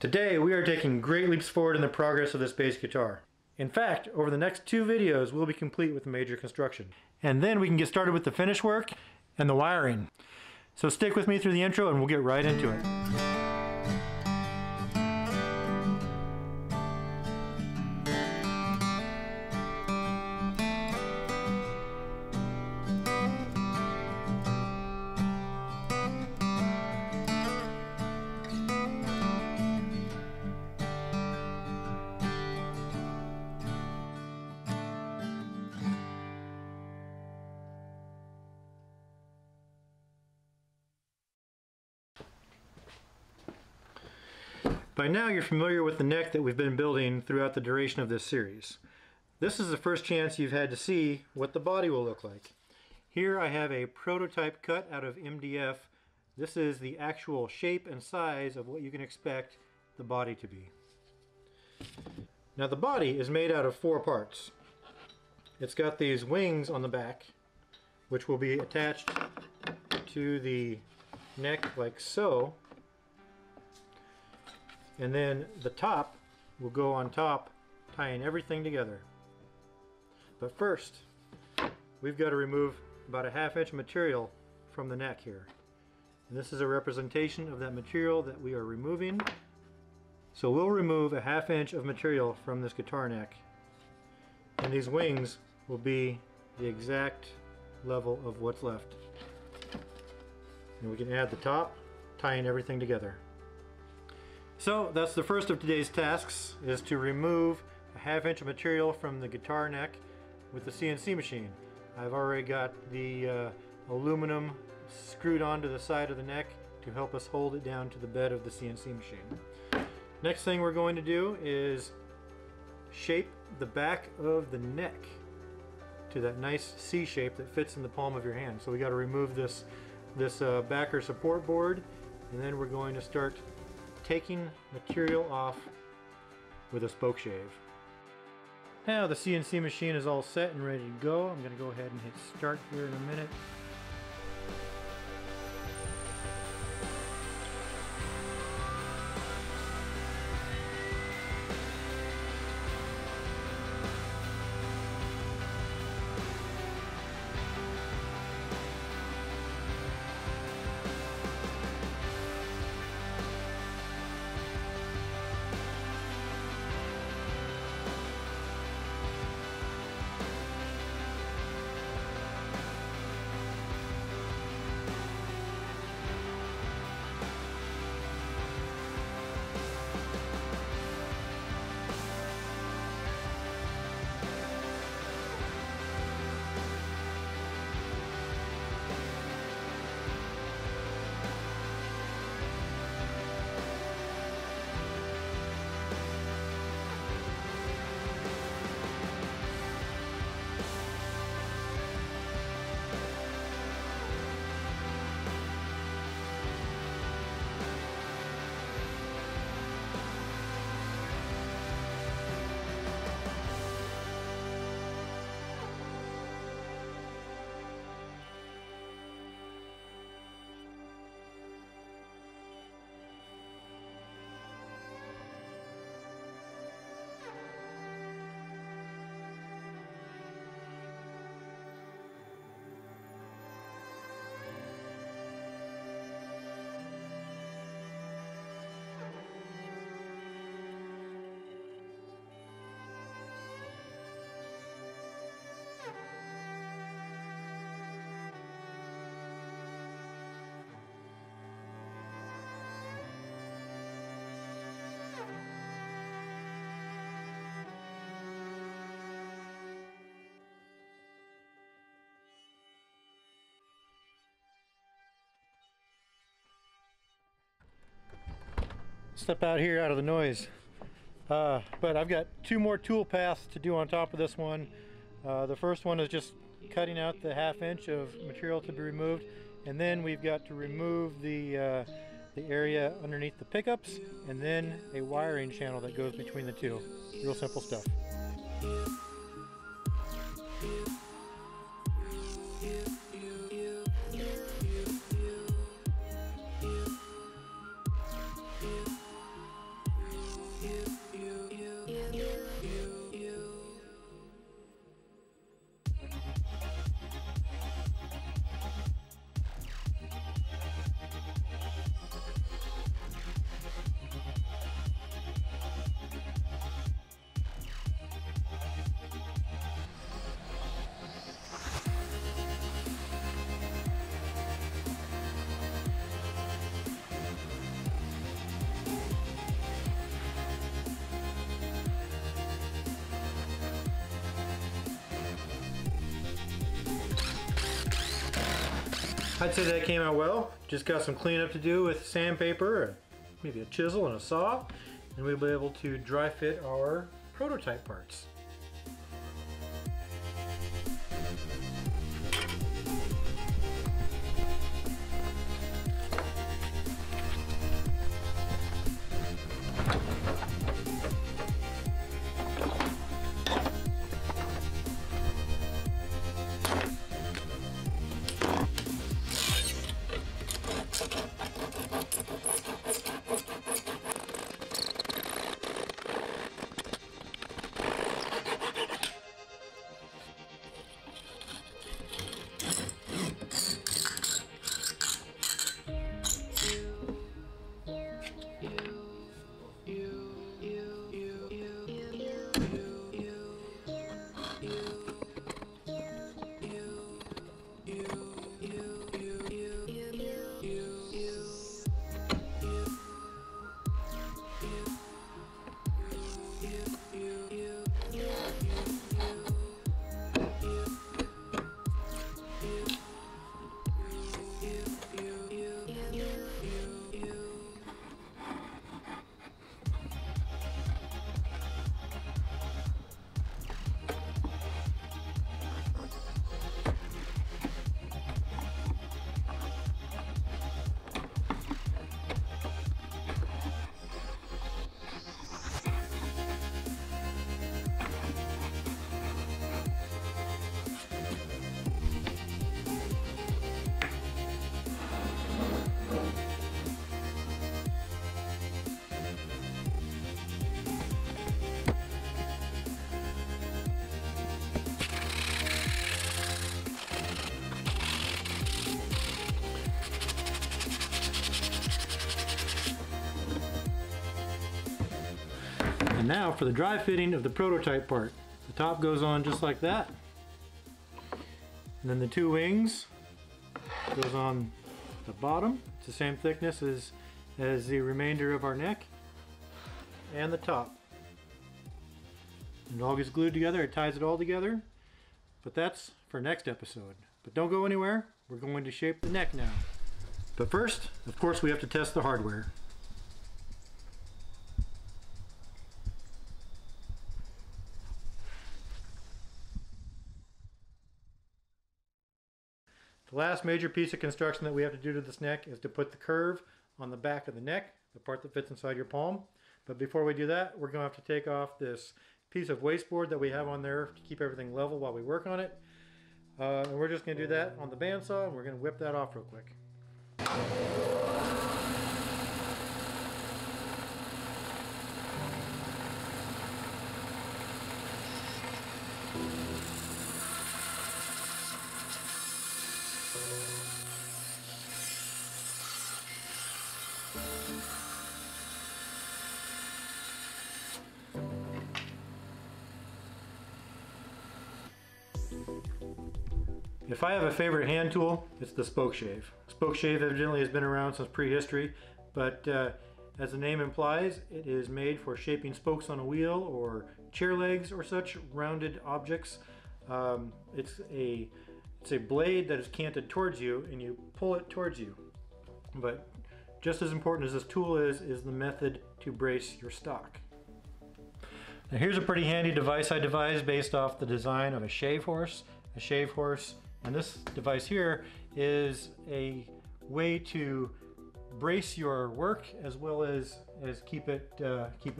Today we are taking great leaps forward in the progress of this bass guitar. In fact, over the next 2 videos we'll be complete with major construction. And then we can get started with the finish work and the wiring. So stick with me through the intro and we'll get right into it. By now you're familiar with the neck that we've been building throughout the duration of this series. This is the first chance you've had to see what the body will look like. Here I have a prototype cut out of MDF. This is the actual shape and size of what you can expect the body to be. Now the body is made out of 4 parts. It's got these wings on the back, which will be attached to the neck like so. And then the top will go on top, tying everything together. But first, we've got to remove about a 1/2 inch material from the neck here. And this is a representation of that material that we are removing. So we'll remove a 1/2 inch of material from this guitar neck. And these wings will be the exact level of what's left. And we can add the top, tying everything together. So that's the first of today's tasks, is to remove a 1/2 inch of material from the guitar neck with the CNC machine. I've already got the aluminum screwed onto the side of the neck to help us hold it down to the bed of the CNC machine. Next thing we're going to do is shape the back of the neck to that nice C shape that fits in the palm of your hand. So we got to remove this backer support board, and then we're going to start taking material off with a Spokeshave. Now the CNC machine is all set and ready to go. I'm going to go ahead and hit start here in a minute. Step out here out of the noise. But I've got 2 more tool paths to do on top of this one. The first one is just cutting out the 1/2 inch of material to be removed, and then we've got to remove the area underneath the pickups, and then a wiring channel that goes between the two. Real simple stuff. I'd say that came out well. Just got some cleanup to do with sandpaper, and maybe a chisel and a saw, and we'll be able to dry fit our prototype parts. And now for the dry fitting of the prototype part. The top goes on just like that. And then the two wings goes on the bottom. It's the same thickness as the remainder of our neck and the top. And it all gets glued together, it ties it all together. But that's for next episode. But don't go anywhere, we're going to shape the neck now. But first, of course, we have to test the hardware. The last major piece of construction that we have to do to this neck is to put the curve on the back of the neck, the part that fits inside your palm. But before we do that, we're going to have to take off this piece of wasteboard that we have on there to keep everything level while we work on it. And we're just going to do that on the bandsaw, and we're going to whip that off real quick. If I have a favorite hand tool, it's the Spokeshave. Spokeshave evidently has been around since prehistory, but as the name implies, it is made for shaping spokes on a wheel or chair legs or such rounded objects. It's a blade that is canted towards you, and you pull it towards you. But just as important as this tool is the method to brace your stock. Now here's a pretty handy device I devised based off the design of a shave horse. A shave horse, and this device here is a way to brace your work as well as keep it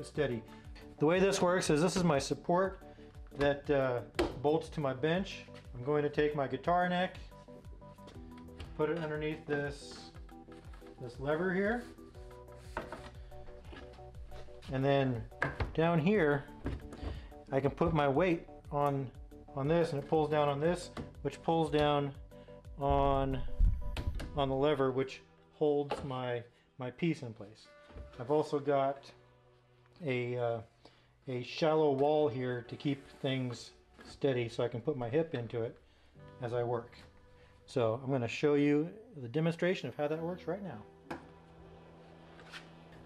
steady. The way this works is this is my support that bolts to my bench. I'm going to take my guitar neck, put it underneath this lever here, and then down here I can put my weight on this, and it pulls down on this, which pulls down on the lever, which holds my piece in place. I've also got a shallow wall here to keep things steady, so I can put my hip into it as I work. So I'm going to show you the demonstration of how that works right now.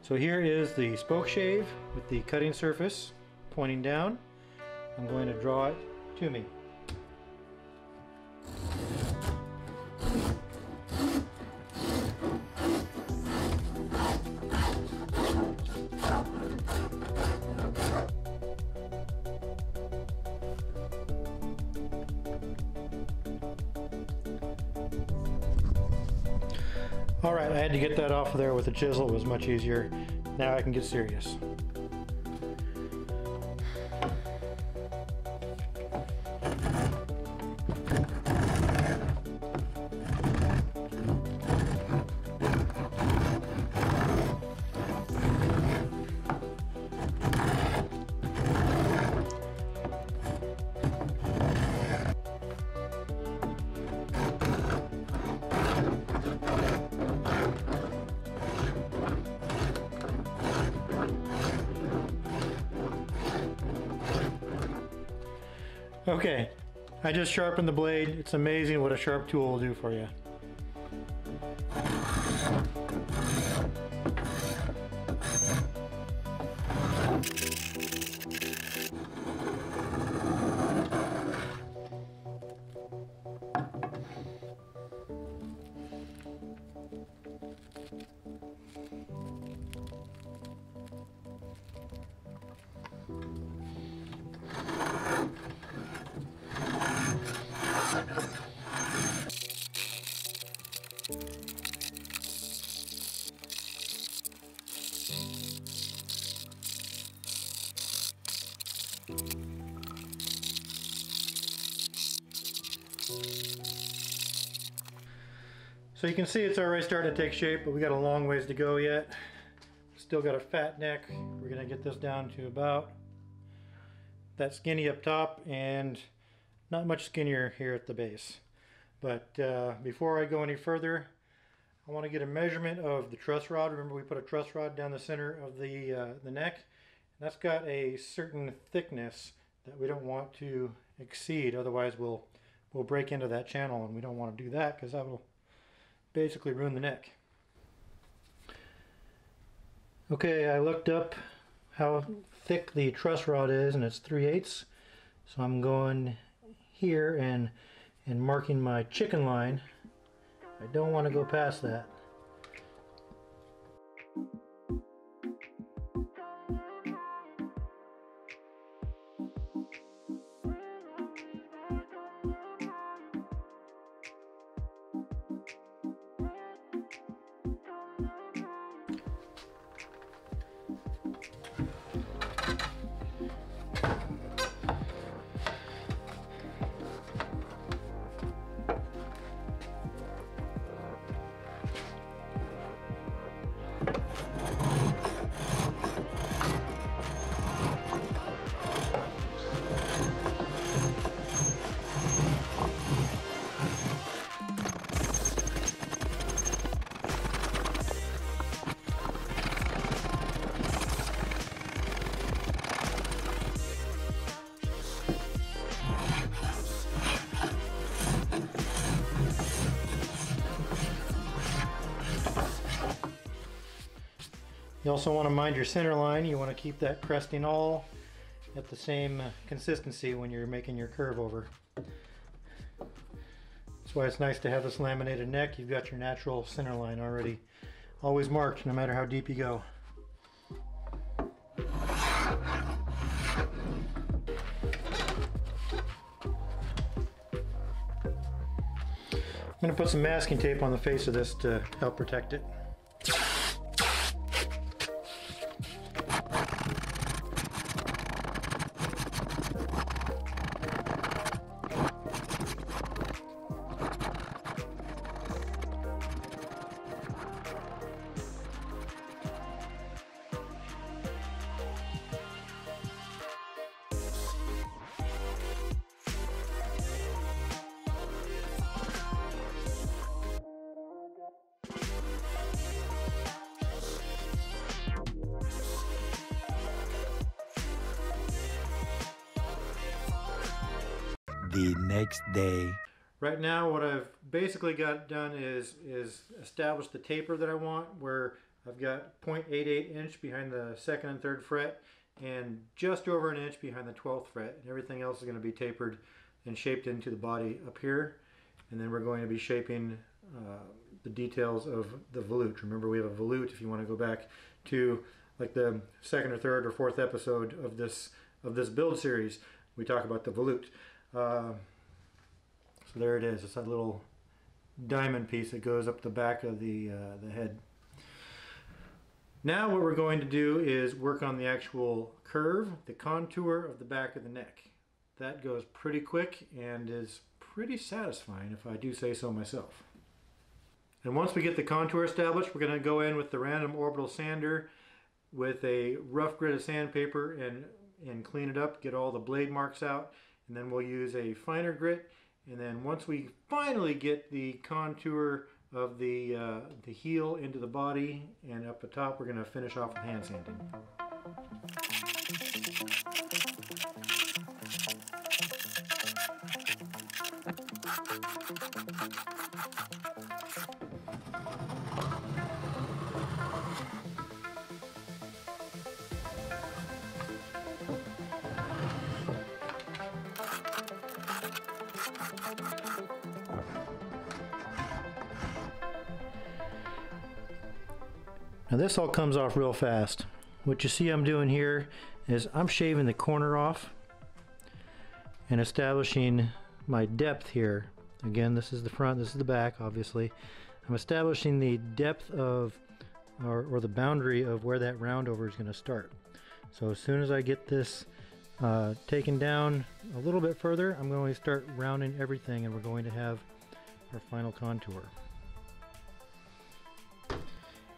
So here is the Spokeshave with the cutting surface pointing down. I'm going to draw it to me. Alright, I had to get that off of there with a chisel. It was much easier. Now I can get serious. Okay, I just sharpened the blade. It's amazing what a sharp tool will do for you. So you can see it's already starting to take shape, but we got a long ways to go yet. Still got a fat neck. We're gonna get this down to about that skinny up top and not much skinnier here at the base. But before I go any further, I want to get a measurement of the truss rod. Remember, we put a truss rod down the center of the neck. And that's got a certain thickness that we don't want to exceed, otherwise we'll break into that channel, and we don't want to do that because that will basically ruin the neck. Okay, I looked up how thick the truss rod is, and it's 3/8. So I'm going here and marking my chicken line. I don't want to go past that. You also want to mind your center line. You want to keep that cresting all at the same consistency when you're making your curve over. That's why it's nice to have this laminated neck. You've got your natural center line already always marked, no matter how deep you go. I'm going to put some masking tape on the face of this to help protect it. The next day. Right now what I've basically got done is establish the taper that I want, where I've got 0.88 inch behind the 2nd and 3rd fret and just over an inch behind the 12th fret, and everything else is going to be tapered and shaped into the body up here. And then we're going to be shaping the details of the volute. Remember, we have a volute. If you want to go back to like the 2nd or 3rd or 4th episode of this build series, we talk about the volute. So there it is. It's that little diamond piece that goes up the back of the head. Now what we're going to do is work on the actual curve, the contour of the back of the neck. That goes pretty quick and is pretty satisfying, if I do say so myself. And once we get the contour established, we're going to go in with the random orbital sander with a rough grit of sandpaper and clean it up, get all the blade marks out, and then we'll use a finer grit. And then once we finally get the contour of the heel into the body and up the top, we're going to finish off with hand sanding. Now this all comes off real fast. What you see I'm doing here is I'm shaving the corner off and establishing my depth here. Again, this is the front, this is the back, obviously. I'm establishing the depth of, or the boundary of where that roundover is going to start. So as soon as I get this taken down a little bit further, I'm going to start rounding everything and we're going to have our final contour.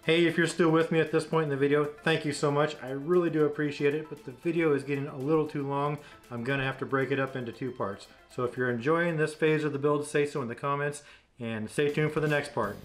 Hey, if you're still with me at this point in the video, thank you so much. I really do appreciate it, but the video is getting a little too long. I'm gonna have to break it up into 2 parts. So if you're enjoying this phase of the build, say so in the comments, and stay tuned for the next part.